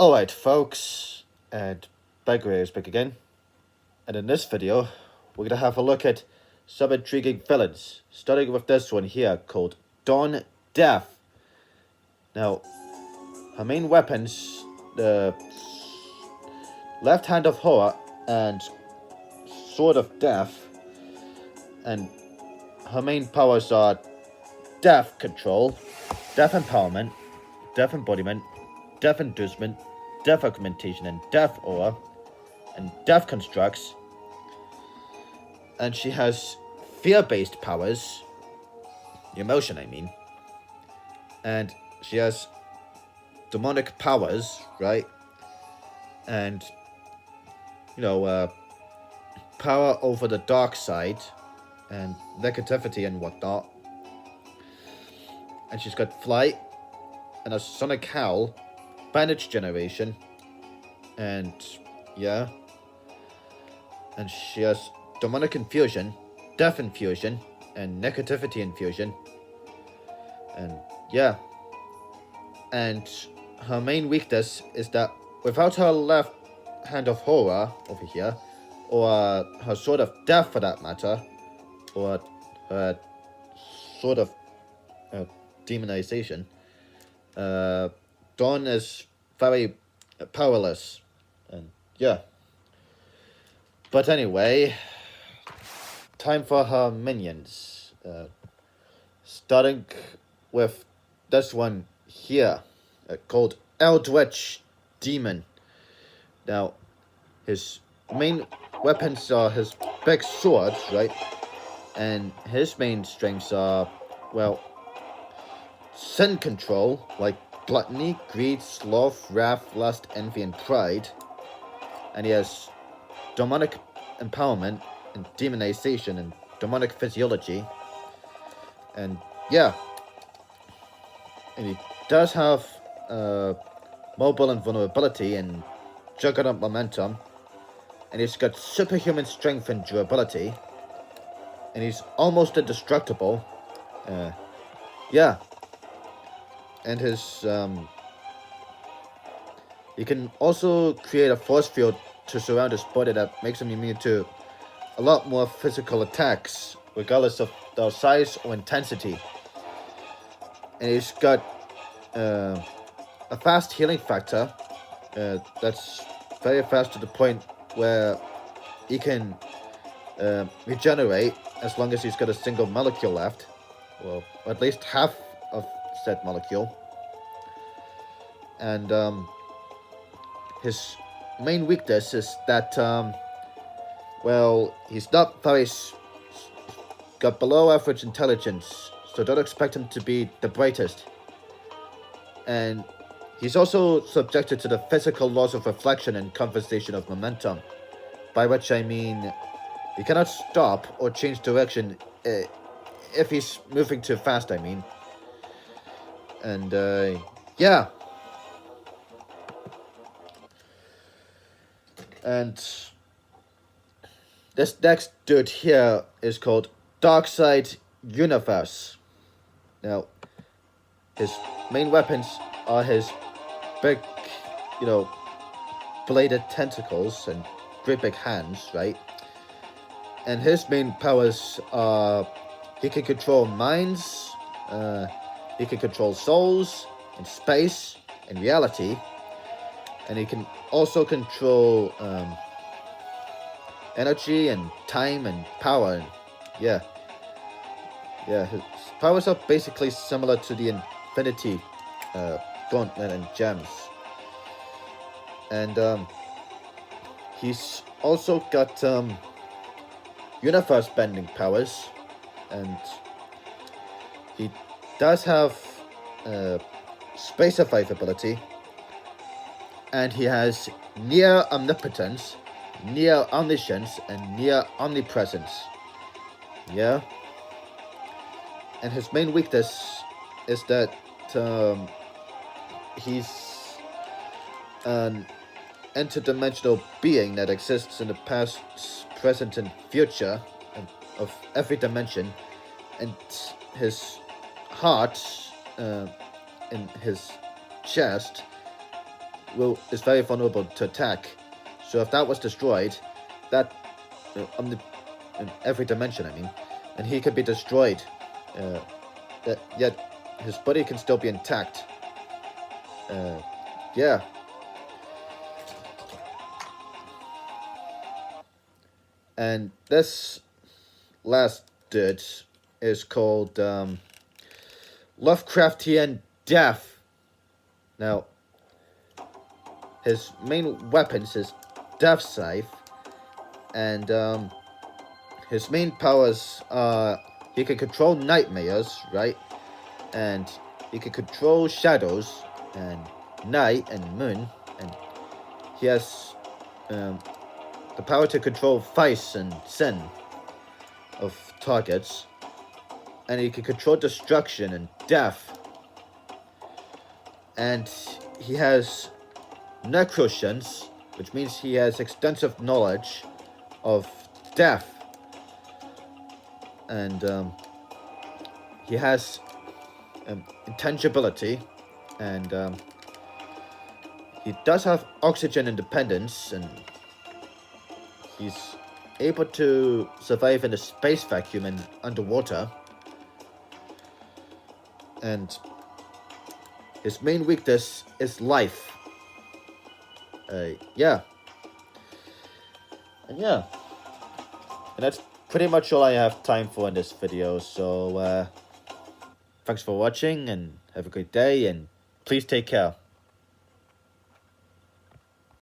Alright folks, and Bagray is back again, and in this video we're gonna have a look at some intriguing villains, starting with this one here called Dawn Death. Now, her main weapons, the left hand of horror and sword of death, and her main powers are death control, death empowerment, death embodiment, death inducement, death augmentation, and death aura, and death constructs. And she has fear-based powers, emotion I mean, and she has demonic powers, right? And power over the dark side and negativity and whatnot. And she's got flight and a sonic howl, bandage generation, and yeah, and she has demonic infusion, death infusion, and negativity infusion, and yeah, and her main weakness is that without her left hand of horror over here, or her sword of death for that matter, or her sword of demonization, Dawn is very powerless, and yeah. But anyway, time for her minions. Starting with this one here, called Eldritch Demon. Now, his main weapons are his big swords, right? And his main strengths are, well, sin control, like gluttony, greed, sloth, wrath, lust, envy, and pride. And he has demonic empowerment and demonization and demonic physiology. And yeah. And he does have mobile invulnerability and juggernaut momentum. And he's got superhuman strength and durability. And he's almost indestructible. Yeah. And his, he can also create a force field to surround his body that makes him immune to a lot more physical attacks, regardless of their size or intensity. And he's got a fast healing factor that's very fast to the point where he can regenerate as long as he's got a single molecule left, well, at least half of said molecule. And his main weakness is that well, he's not very got below average intelligence, so don't expect him to be the brightest. And he's also subjected to the physical laws of reflection and compensation of momentum, by which I mean he cannot stop or change direction if he's moving too fast, I mean. And yeah. And this next dude here is called Darkside Universe. Now, his main weapons are his big, bladed tentacles and great big hands, right? And his main powers are he can control minds, he can control souls in space, in reality, and he can also control energy and time and power. And yeah, his powers are basically similar to the Infinity Gauntlet and Gems. And he's also got universe bending powers, and he does have space survivability, and he has near omnipotence, near omniscience, and near omnipresence. Yeah. And his main weakness is that he's an interdimensional being that exists in the past, present, and future of every dimension, and his heart in his chest is very vulnerable to attack. So if that was destroyed, that in every dimension, I mean, and he could be destroyed. Yet his body can still be intact. Yeah. And this last dude is called Lovecraftian Death. Now, his main weapons is Darkside, and his main powers are he can control nightmares, right? And he can control shadows and night and moon, and he has the power to control vice and sin of targets, and he can control destruction and death. And he has necroscience, which means he has extensive knowledge of death. And he has intangibility, and he does have oxygen independence, and he's able to survive in a space vacuum and underwater. And his main weakness is life. Yeah. And that's pretty much all I have time for in this video. So, thanks for watching, and have a great day, and please take care.